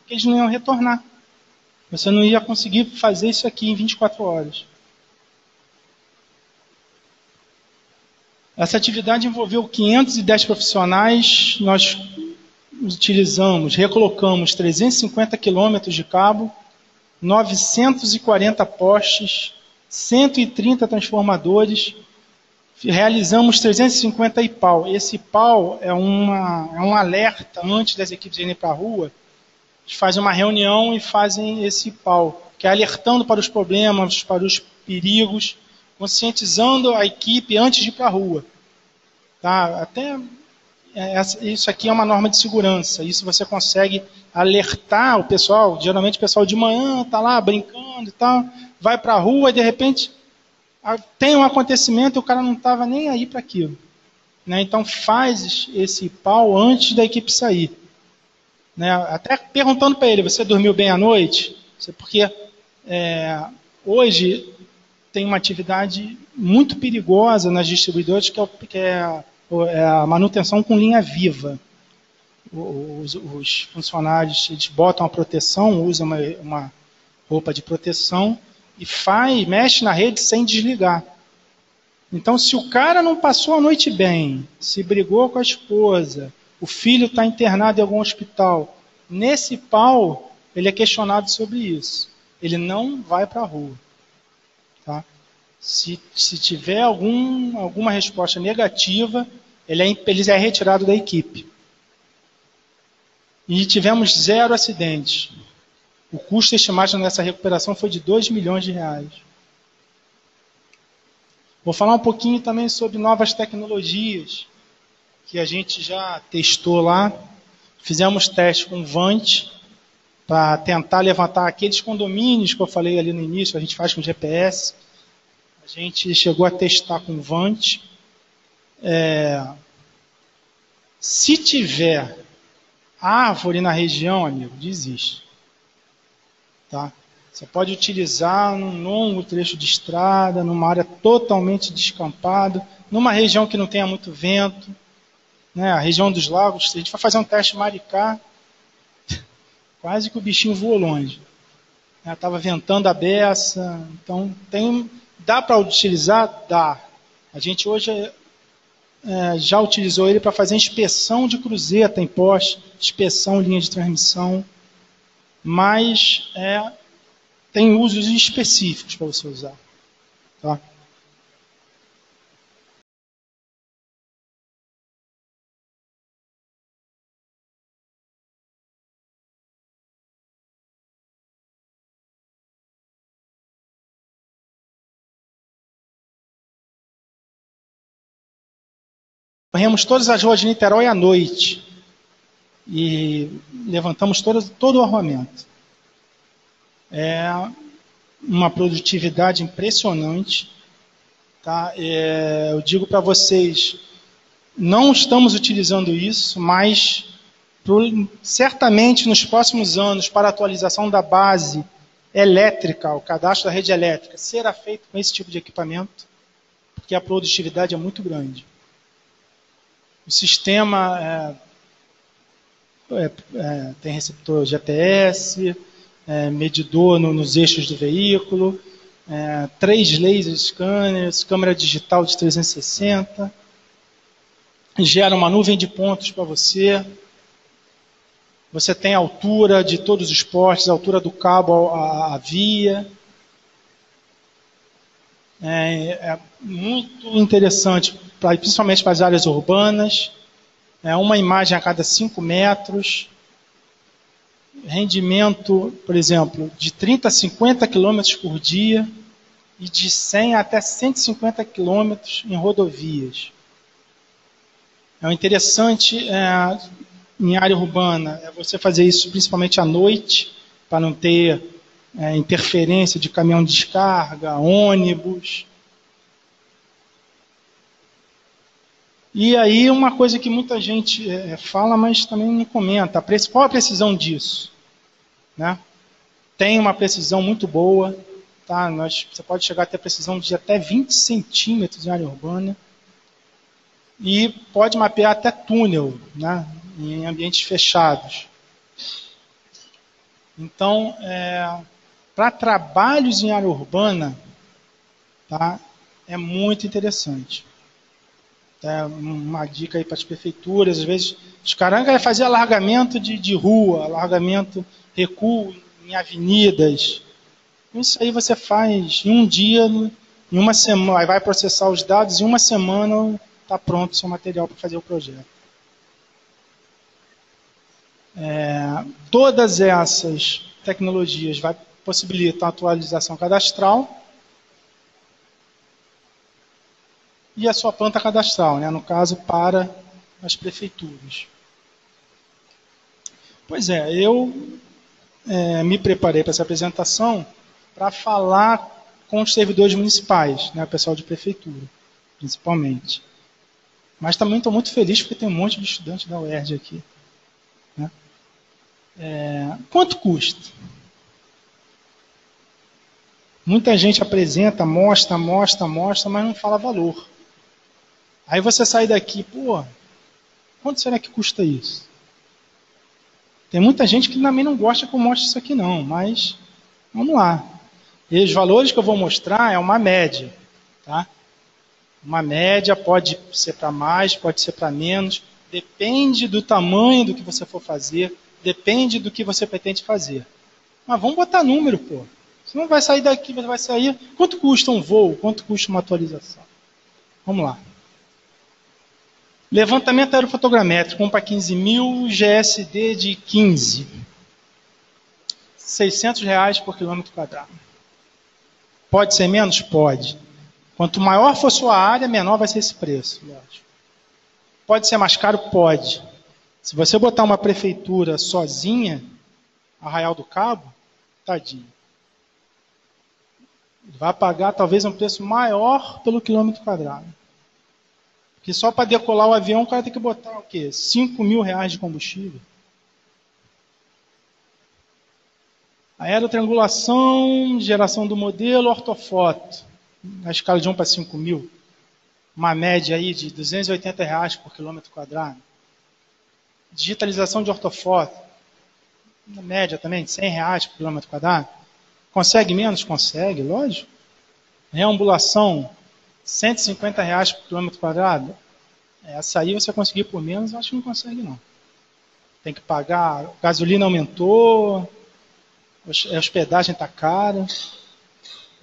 que eles não iam retornar. Você não ia conseguir fazer isso aqui em 24 horas. Essa atividade envolveu 510 profissionais, nós recolocamos 350 quilômetros de cabo, 940 postes, 130 transformadores, realizamos 350 IPAL. Esse IPAL é um alerta antes das equipes irem para a rua. Eles fazem uma reunião e fazem esse IPAL, que é alertando para os problemas, para os perigos, conscientizando a equipe antes de ir para a rua. Tá? Até isso aqui é uma norma de segurança. Isso você consegue alertar o pessoal. Geralmente o pessoal de manhã está lá brincando e tal, vai para a rua e de repente tem um acontecimento e o cara não estava nem aí para aquilo. Né? Então faz esse IPAL antes da equipe sair. Né? Até perguntando para ele, você dormiu bem à noite? Porque hoje tem uma atividade muito perigosa nas distribuidoras, que é a manutenção com linha viva. Os funcionários eles botam a proteção, usam uma roupa de proteção e mexe na rede sem desligar. Então, se o cara não passou a noite bem, se brigou com a esposa, o filho está internado em algum hospital, nesse pau, ele é questionado sobre isso. Ele não vai para a rua. Tá? Se tiver alguma resposta negativa, ele é retirado da equipe. E tivemos 0 acidentes. O custo estimado nessa recuperação foi de R$2 milhões. Vou falar um pouquinho também sobre novas tecnologias que a gente já testou lá. Fizemos teste com Vant para tentar levantar aqueles condomínios que eu falei ali no início, a gente faz com GPS. A gente chegou a testar com Vant. Se tiver árvore na região, amigo, desiste. Tá? Você pode utilizar num longo trecho de estrada, numa área totalmente descampada, numa região que não tenha muito vento, né? A região dos lagos. A gente vai fazer um teste em Maricá, quase que o bichinho voou longe. Estava ventando a beça, então dá para utilizar? Dá. A gente hoje já utilizou ele para fazer inspeção de cruzeta em poste, inspeção em linha de transmissão, mas tem usos específicos para você usar. Tá? Corremos todas as ruas de Niterói à noite e levantamos todo o arruamento. É uma produtividade impressionante. Tá? Eu digo para vocês, não estamos utilizando isso, mas certamente nos próximos anos, para a atualização da base elétrica, o cadastro da rede elétrica, será feito com esse tipo de equipamento, porque a produtividade é muito grande. O sistema tem receptor GPS, medidor nos eixos do veículo, 3 laser scanners, câmera digital de 360, gera uma nuvem de pontos para você. Você tem a altura de todos os postes, a altura do cabo à via. É muito interessante, principalmente para as áreas urbanas. Uma imagem a cada 5 metros. Rendimento, por exemplo, de 30 a 50 km por dia e de 100 até 150 km em rodovias. O interessante em área urbana é você fazer isso principalmente à noite, para não ter interferência de caminhão de descarga, ônibus. E aí uma coisa que muita gente fala, mas também não comenta, qual a precisão disso? Né? Tem uma precisão muito boa, tá? Você pode chegar a ter precisão de até 20 centímetros em área urbana, e pode mapear até túnel, né? Em ambientes fechados. Então, para trabalhos em área urbana, tá? É muito interessante. Uma dica aí para as prefeituras, às vezes os caras querem fazer alargamento de rua, alargamento, recuo em avenidas. Isso aí você faz em um dia, em uma semana, aí vai processar os dados, em uma semana está pronto o seu material para fazer o projeto. Todas essas tecnologias vai possibilitar a atualização cadastral e a sua planta cadastral, né? No caso, para as prefeituras. Pois eu me preparei para essa apresentação para falar com os servidores municipais, né? O pessoal de prefeitura, principalmente. Mas também estou muito feliz porque tem um monte de estudante da UERJ aqui. Né? Quanto custa? Muita gente apresenta, mostra, mas não fala valor. Aí você sai daqui, quanto será que custa isso? Tem muita gente que também não gosta que eu mostre isso aqui não, mas vamos lá. E os valores que eu vou mostrar é uma média. Tá? Uma média pode ser para mais, pode ser para menos, depende do tamanho do que você for fazer, depende do que você pretende fazer. Mas vamos botar número, Você não vai sair daqui, você vai sair... Quanto custa um voo? Quanto custa uma atualização? Vamos lá. Levantamento aerofotogramétrico, 1 para 15 mil, GSD de 15. R$ 600 por quilômetro quadrado. Pode ser menos? Pode. Quanto maior for sua área, menor vai ser esse preço. Lógico. Pode ser mais caro? Pode. Se você botar uma prefeitura sozinha, Arraial do Cabo, tadinho. Vai pagar talvez um preço maior pelo quilômetro quadrado. Porque só para decolar o avião o cara tem que botar o quê? R$5.000 de combustível. Aerotriangulação, geração do modelo, ortofoto. Na escala de 1 para 5.000. Uma média aí de R$280 por quilômetro quadrado. Digitalização de ortofoto. Na média também de R$100 por quilômetro quadrado. Consegue menos? Consegue, lógico. Reambulação, R$150 por quilômetro quadrado. Essa aí você conseguir por menos, eu acho que não consegue não. Tem que pagar, a gasolina aumentou, a hospedagem está cara.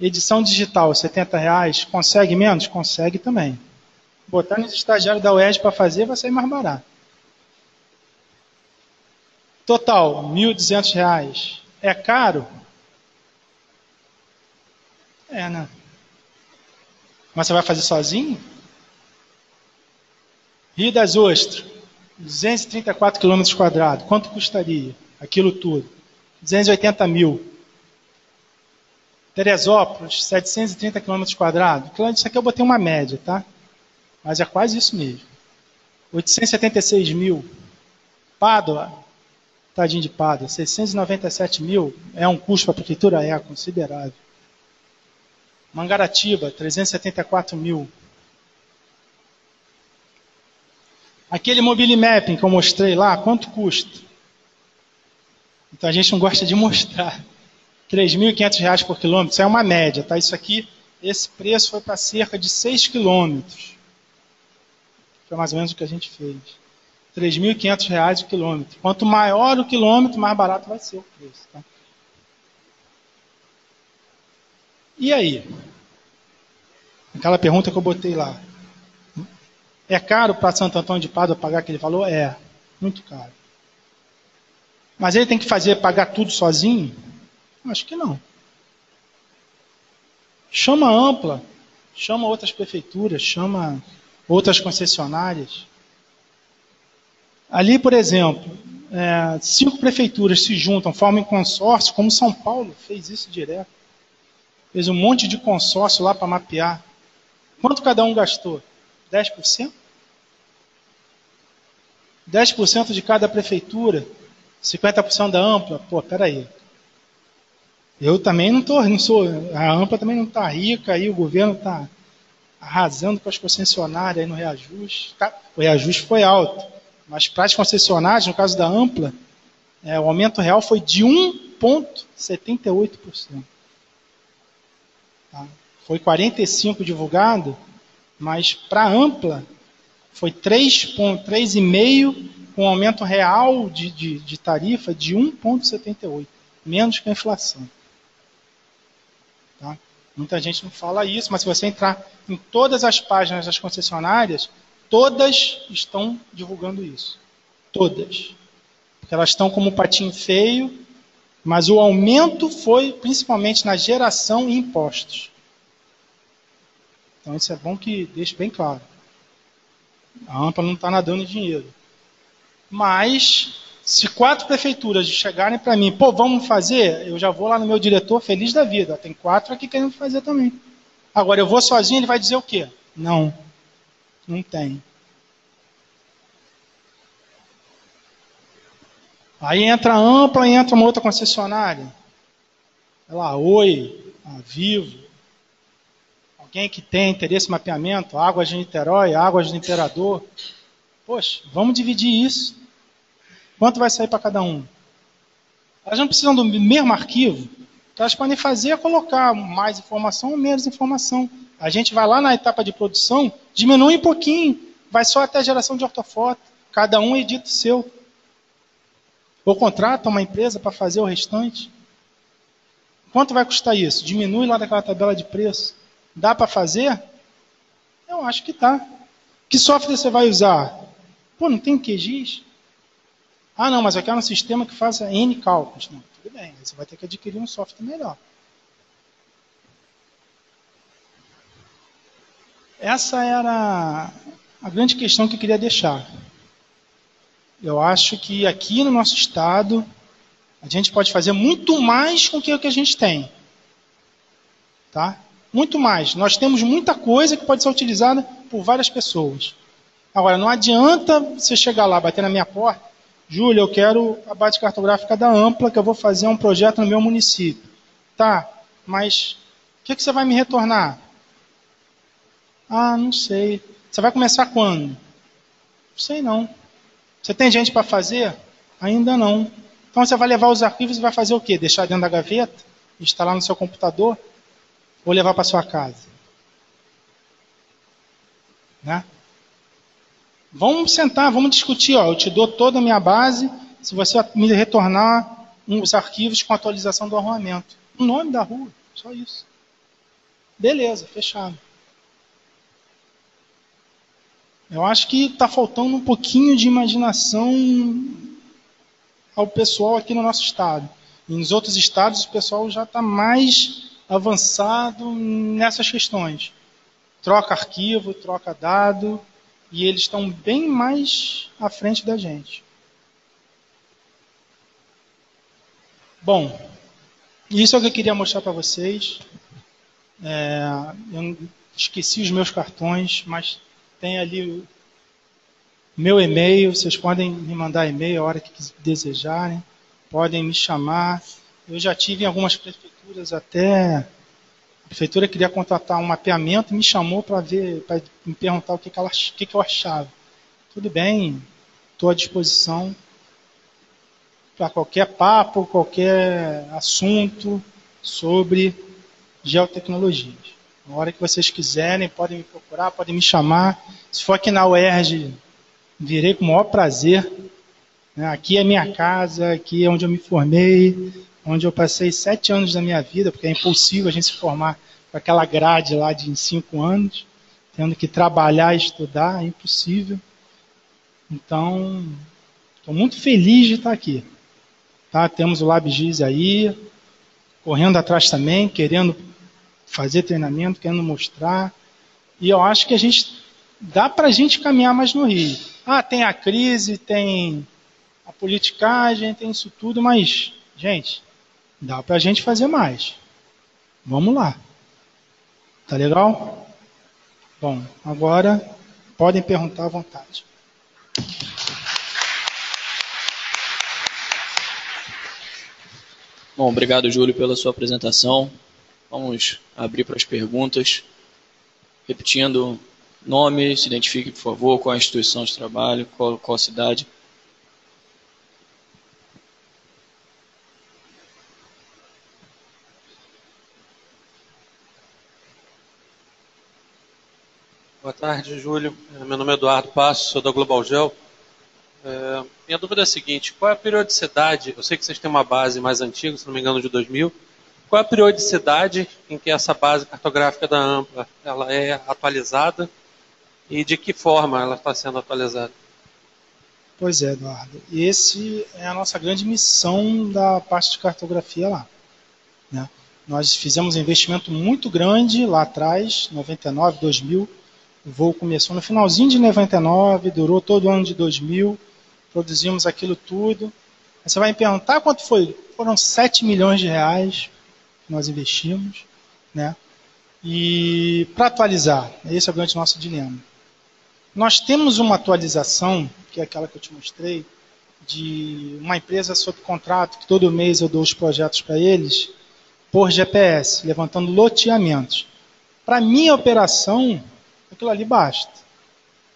Edição digital, R$70. Consegue menos? Consegue também. Botar nos estagiários da UERJ para fazer, vai sair mais barato. Total, R$1.200. É caro? Né? Mas você vai fazer sozinho? Rio das Ostras, 234 km². Quanto custaria? Aquilo tudo. 280 mil. Teresópolis, 730 km². Claro, isso aqui eu botei uma média, tá? Mas é quase isso mesmo. 876 mil. Pádua, tadinho de Pádua, 697 mil. É um custo para a prefeitura? É considerável. Mangaratiba, 374 mil. Aquele mobile mapping que eu mostrei lá, quanto custa? Então a gente não gosta de mostrar. R$ 3.500 por quilômetro, isso é uma média, tá? Isso aqui, esse preço foi para cerca de 6 quilômetros. Foi mais ou menos o que a gente fez. R$ 3.500 o quilômetro. Quanto maior o quilômetro, mais barato vai ser o preço. Tá? E aí? Aquela pergunta que eu botei lá. É caro para Santo Antônio de Pádua pagar aquele valor? É, muito caro. Mas ele tem que pagar tudo sozinho? Acho que não. Chama a Ampla, chama outras prefeituras, chama outras concessionárias. Ali, por exemplo, 5 prefeituras se juntam, formam consórcio, como São Paulo fez isso direto. Fez um monte de consórcio lá para mapear. Quanto cada um gastou? 10%? 10% de cada prefeitura, 50% da Ampla. Pô, peraí. Eu também não sou, a Ampla também não está rica, aí o governo está arrasando com as concessionárias aí no reajuste. O reajuste foi alto, mas para as concessionárias, no caso da Ampla, o aumento real foi de 1,78%. Tá? Foi 45% divulgado, mas para a Ampla foi 3,5%, com um aumento real de tarifa de 1,78%, menos que a inflação. Tá? Muita gente não fala isso, mas se você entrar em todas as páginas das concessionárias, todas estão divulgando isso. Todas. Porque elas estão como patinho feio, mas o aumento foi principalmente na geração e impostos. Então isso é bom que deixe bem claro. A Ampla não está nadando em dinheiro. Mas, se 4 prefeituras chegarem para mim, pô, vamos fazer, eu já vou lá no meu diretor feliz da vida. Tem 4 aqui querendo fazer também. Agora, eu vou sozinho, ele vai dizer o quê? Não, não tem. Aí entra a Ampla e entra uma outra concessionária. Sei lá, Oi, a Vivo. Alguém que tem interesse em mapeamento, Águas de Niterói, Águas do Imperador. Poxa, vamos dividir isso. Quanto vai sair para cada um? Elas não precisam do mesmo arquivo. Então elas podem fazer é colocar mais informação ou menos informação. A gente vai lá na etapa de produção, diminui um pouquinho, vai só até a geração de ortofoto. Cada um edita o seu. Ou contrata uma empresa para fazer o restante. Quanto vai custar isso? Diminui lá daquela tabela de preço. Dá para fazer? Eu acho que dá. Que software você vai usar? Pô, não tem QGIS? Ah, não, mas eu quero um sistema que faça N cálculos. Não, tudo bem, você vai ter que adquirir um software melhor. Essa era a grande questão que eu queria deixar. Eu acho que aqui no nosso estado, a gente pode fazer muito mais com o que a gente tem. Tá? Muito mais. Nós temos muita coisa que pode ser utilizada por várias pessoas. Agora, não adianta você chegar lá, bater na minha porta, Júlia, eu quero a base cartográfica da Ampla, que eu vou fazer um projeto no meu município. Tá, mas o que você vai me retornar? Ah, não sei. Você vai começar quando? Não sei não. Você tem gente para fazer? Ainda não. Então você vai levar os arquivos e vai fazer o quê? Deixar dentro da gaveta? Instalar no seu computador? Ou levar para sua casa? Né? Vamos sentar, vamos discutir. Ó, eu te dou toda a minha base se você me retornar uns arquivos com atualização do arruamento. O nome da rua, só isso. Beleza, fechado. Eu acho que está faltando um pouquinho de imaginação ao pessoal aqui no nosso estado. E nos outros estados o pessoal já está mais avançado nessas questões. Troca arquivo, troca dado, e eles estão bem mais à frente da gente. Bom, isso é o que eu queria mostrar para vocês. Eu esqueci os meus cartões, mas tem ali o meu e-mail. Vocês podem me mandar e-mail a hora que desejarem. Podem me chamar. Eu já tive em algumas prefeituras até... A prefeitura queria contratar um mapeamento e me chamou para me perguntar o que eu achava. Tudo bem, estou à disposição para qualquer papo, qualquer assunto. sobre geotecnologias. Na hora que vocês quiserem, podem me procurar, podem me chamar. Se for aqui na UERJ, virei com o maior prazer. Aqui é minha casa, aqui é onde eu me formei, onde eu passei 7 anos da minha vida, porque é impossível a gente se formar com aquela grade lá de 5 anos, tendo que trabalhar e estudar, é impossível. Então, estou muito feliz de estar aqui. Tá? Temos o LabGIS aí, correndo atrás também, querendo fazer treinamento, querendo mostrar. E eu acho que dá para a gente caminhar mais no Rio. Tem a crise, tem a politicagem, tem isso tudo, mas, gente, dá para a gente fazer mais. Vamos lá. Tá legal? Bom, agora podem perguntar à vontade. Bom, obrigado, Júlio, pela sua apresentação. Vamos abrir para as perguntas. Repetindo, nome, se identifique, por favor, qual a instituição de trabalho, qual a cidade. Boa tarde, Júlio. Meu nome é Eduardo Passos, sou da Global Gel. Minha dúvida é a seguinte: qual é a periodicidade? Eu sei que vocês têm uma base mais antiga, se não me engano, de 2000. Qual é a periodicidade em que essa base cartográfica da Ampla ela é atualizada e de que forma ela está sendo atualizada? Pois é, Eduardo. Esse é a nossa grande missão da parte de cartografia lá. Né? Nós fizemos um investimento muito grande lá atrás, 99, 2000. O voo começou no finalzinho de 99, durou todo o ano de 2000. Produzimos aquilo tudo. Aí você vai me perguntar quanto foi? Foram 7 milhões de reais que nós investimos. Né? E para atualizar, esse é o grande nosso dilema. Nós temos uma atualização, que é aquela que eu te mostrei, de uma empresa sob contrato, que todo mês eu dou os projetos para eles, por GPS, levantando loteamentos. Para minha operação, aquilo ali basta.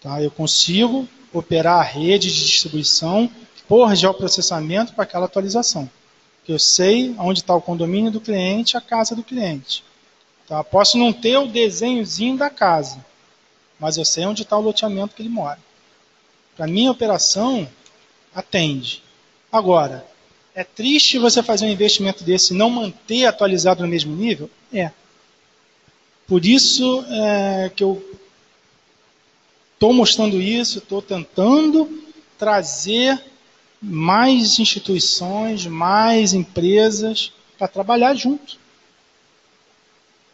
Tá? Eu consigo operar a rede de distribuição por geoprocessamento para aquela atualização. Eu sei onde está o condomínio do cliente, a casa do cliente. Tá? Posso não ter o desenhozinho da casa, mas eu sei onde está o loteamento que ele mora. Para minha operação, atende. Agora, é triste você fazer um investimento desse e não manter atualizado no mesmo nível? É. Por isso que eu estou mostrando isso, estou tentando trazer mais instituições, mais empresas para trabalhar junto.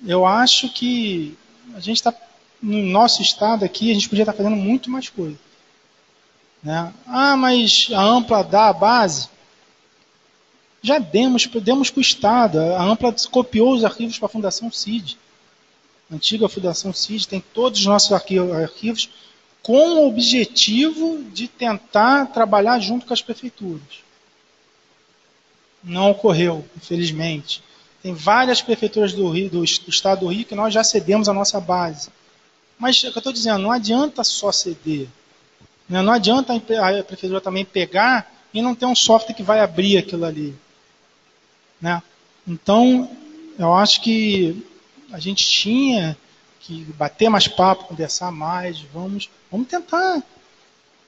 Eu acho que a gente está, no nosso estado aqui, a gente podia estar fazendo muito mais coisa. Né? Mas a Ampla dá a base? Já demos para o Estado. A Ampla copiou os arquivos para a Fundação CID. A antiga Fundação CID tem todos os nossos arquivos com o objetivo de tentar trabalhar junto com as prefeituras. Não ocorreu, infelizmente. Tem várias prefeituras do estado do Rio que nós já cedemos a nossa base. Mas, é o que eu estou dizendo, não adianta só ceder. Não adianta a prefeitura também pegar e não ter um software que vai abrir aquilo ali. Né? Então, eu acho que a gente tinha que bater mais papo, conversar mais, vamos tentar.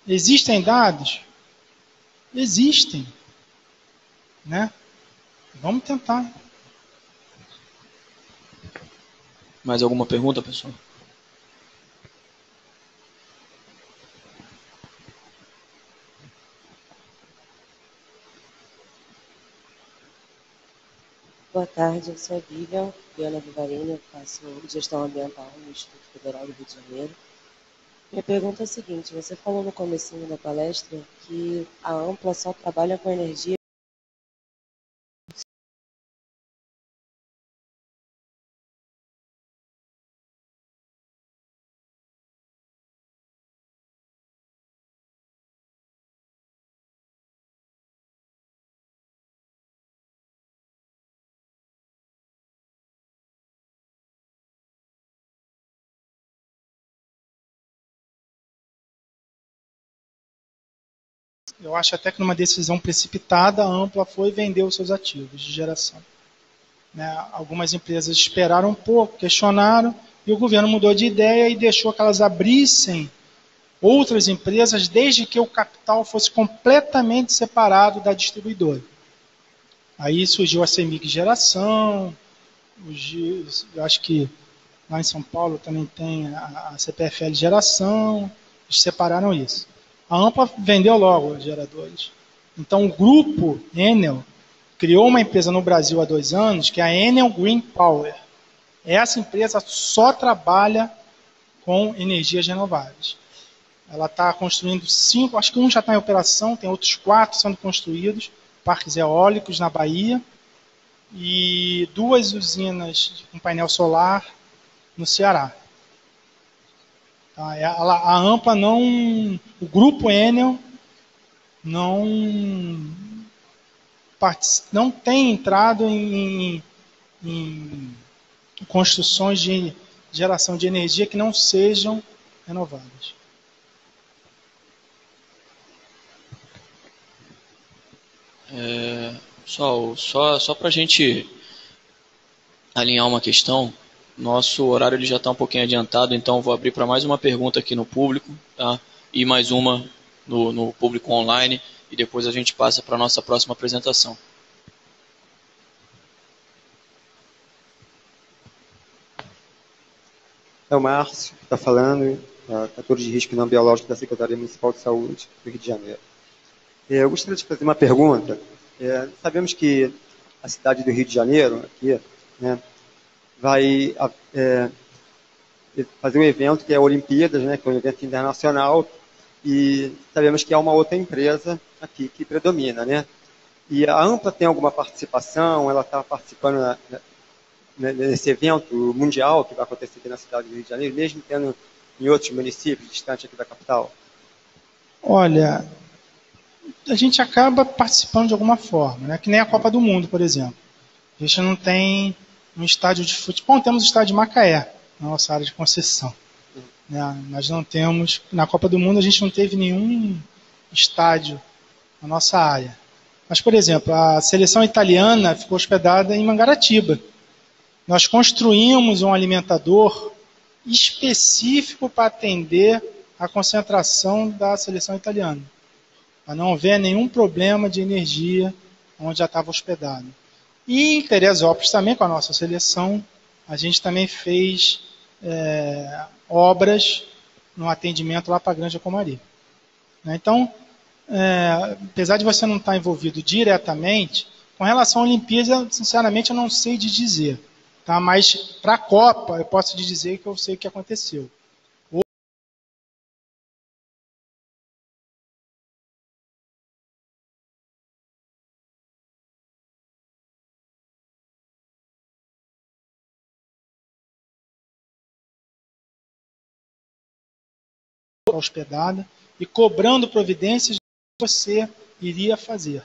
Existem dados? Existem. Né? Vamos tentar. Mais alguma pergunta, pessoal? Boa tarde, eu sou a Viviana Vivarini, eu faço gestão ambiental no Instituto Federal do Rio de Janeiro. Minha pergunta é a seguinte: você falou no comecinho da palestra que a Ampla só trabalha com energia. Eu acho até que numa decisão precipitada, a Ampla foi vender os seus ativos de geração. né? Algumas empresas esperaram um pouco, questionaram, e o governo mudou de ideia e deixou que elas abrissem outras empresas desde que o capital fosse completamente separado da distribuidora. Aí surgiu a CEMIG Geração, eu acho que lá em São Paulo também tem a CPFL Geração, eles separaram isso. A AMPA vendeu logo os geradores. Então o grupo Enel criou uma empresa no Brasil há 2 anos, que é a Enel Green Power. Essa empresa só trabalha com energias renováveis. Ela está construindo 5, acho que um já está em operação, tem outros 4 sendo construídos, parques eólicos na Bahia, e 2 usinas com painel solar no Ceará. Tá? A AMPA não, o grupo Enel não tem entrado em construções de geração de energia que não sejam renováveis. Pessoal, só para a gente alinhar uma questão, nosso horário ele já está um pouquinho adiantado, então vou abrir para mais uma pergunta aqui no público, tá? E mais uma no público online, e depois a gente passa para a nossa próxima apresentação. É o Márcio que está falando, fator de risco não biológico da Secretaria Municipal de Saúde do Rio de Janeiro. Eu gostaria de fazer uma pergunta. Sabemos que a cidade do Rio de Janeiro, aqui, né, vai fazer um evento que é a Olimpíadas, né, que é um evento internacional, e sabemos que há uma outra empresa aqui que predomina, né? E a AMPA tem alguma participação? Ela está participando nesse evento mundial que vai acontecer aqui na cidade do Rio de Janeiro, mesmo tendo em outros municípios distantes aqui da capital? Olha, a gente acaba participando de alguma forma, né? Que nem a Copa do Mundo, por exemplo. A gente não tem um estádio de futebol, temos o estádio de Macaé, na nossa área de concessão. Né? Nós não temos, na Copa do Mundo a gente não teve nenhum estádio na nossa área. Mas, por exemplo, a seleção italiana ficou hospedada em Mangaratiba. Nós construímos um alimentador específico para atender a concentração da seleção italiana, para não haver nenhum problema de energia onde já estava hospedado. E em Teresópolis também, com a nossa seleção, a gente também fez obras no atendimento lá para a Granja Comari. Então, apesar de você não estar envolvido diretamente, com relação à Olimpíada, sinceramente, eu não sei de dizer. Tá? Mas para a Copa, eu posso te dizer que eu sei o que aconteceu. Hospedada e cobrando providências que você iria fazer.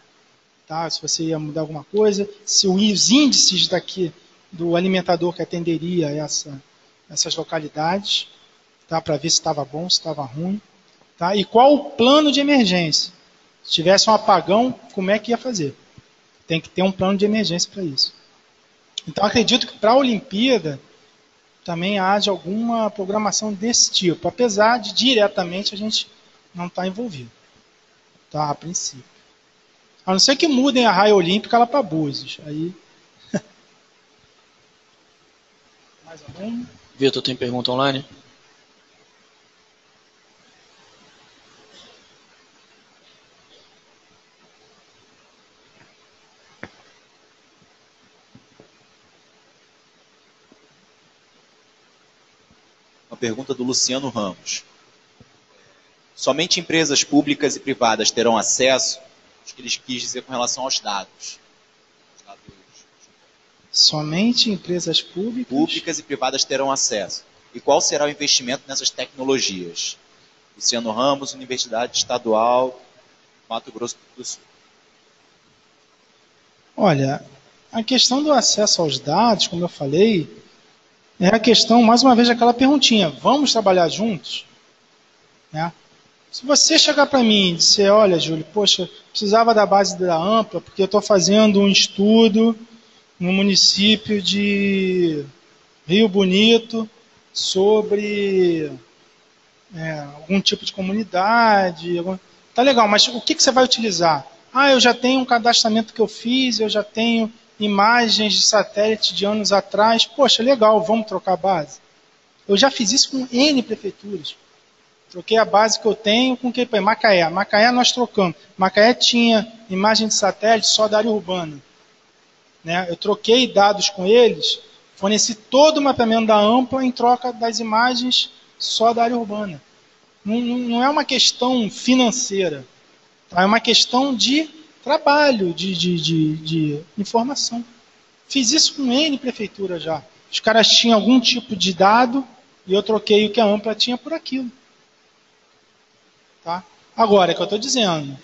Tá? Se você ia mudar alguma coisa, se os índices daqui do alimentador que atenderia essas localidades, tá? Para ver se estava bom, se estava ruim. Tá? E qual o plano de emergência? Se tivesse um apagão, como é que ia fazer? Tem que ter um plano de emergência para isso. Então, acredito que para a Olimpíada também haja alguma programação desse tipo, apesar de diretamente a gente não estar envolvido, tá? A princípio. A não ser que mudem a raia olímpica lá para Búzios. Aí... Mais algum? Vitor, tem pergunta online? Uma pergunta do Luciano Ramos. Somente empresas públicas e privadas terão acesso, acho que ele quis dizer com relação aos dados. Somente empresas públicas e privadas terão acesso. E qual será o investimento nessas tecnologias? Luciano Ramos, Universidade Estadual, Mato Grosso do Sul. Olha, a questão do acesso aos dados, como eu falei, é a questão, mais uma vez, daquela perguntinha. Vamos trabalhar juntos? Né? Se você chegar para mim e dizer, olha, Júlio, poxa, precisava da base da AMPA, porque eu estou fazendo um estudo no município de Rio Bonito sobre algum tipo de comunidade. Tá legal, mas o que você vai utilizar? Ah, eu já tenho um cadastramento que eu fiz, eu já tenho imagens de satélite de anos atrás. Poxa, legal, vamos trocar a base. Eu já fiz isso com N prefeituras. Troquei a base que eu tenho com quem? Macaé. Macaé nós trocamos. Macaé tinha imagem de satélite só da área urbana. Né? Eu troquei dados com eles, forneci todo o mapeamento da Ampla em troca das imagens só da área urbana. Não é uma questão financeira. Tá? É uma questão de trabalho, de informação. Fiz isso com N prefeitura já. Os caras tinham algum tipo de dado e eu troquei o que a Ampla tinha por aquilo. Tá? Agora, é o que eu estou dizendo.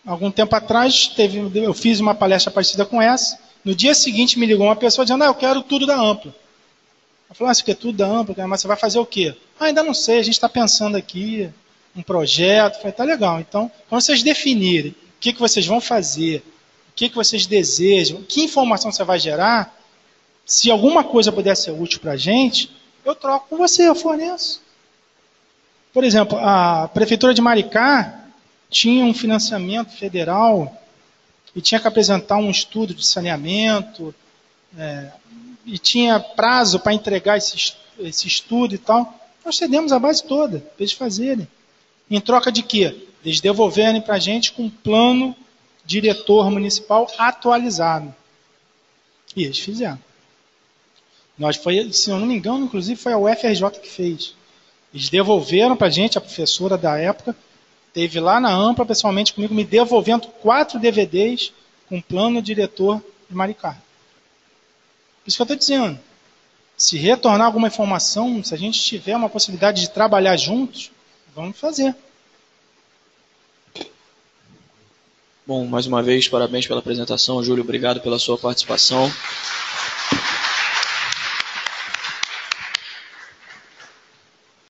Algum tempo atrás, eu fiz uma palestra parecida com essa. No dia seguinte, me ligou uma pessoa dizendo, eu quero tudo da Ampla. Eu falei, você quer tudo da Ampla? Mas você vai fazer o quê? Ainda não sei, a gente está pensando aqui, um projeto. Eu falei, tá legal. Então, quando vocês definirem o que vocês vão fazer, o que vocês desejam, que informação você vai gerar, se alguma coisa puder ser útil para a gente, eu troco com você, eu forneço. Por exemplo, a Prefeitura de Maricá tinha um financiamento federal e tinha que apresentar um estudo de saneamento, e tinha prazo para entregar esse estudo e tal. Nós cedemos a base toda para eles fazerem. Em troca de quê? Eles devolverem para a gente com um plano diretor municipal atualizado. E eles fizeram. Se eu não me engano, inclusive foi a UFRJ que fez. Eles devolveram para a gente, a professora da época, esteve lá na Ampla, pessoalmente comigo, me devolvendo 4 DVDs com plano diretor de Maricá. Por isso que eu estou dizendo. Se retornar alguma informação, se a gente tiver uma possibilidade de trabalhar juntos, vamos fazer. Bom, mais uma vez, parabéns pela apresentação, Júlio, obrigado pela sua participação.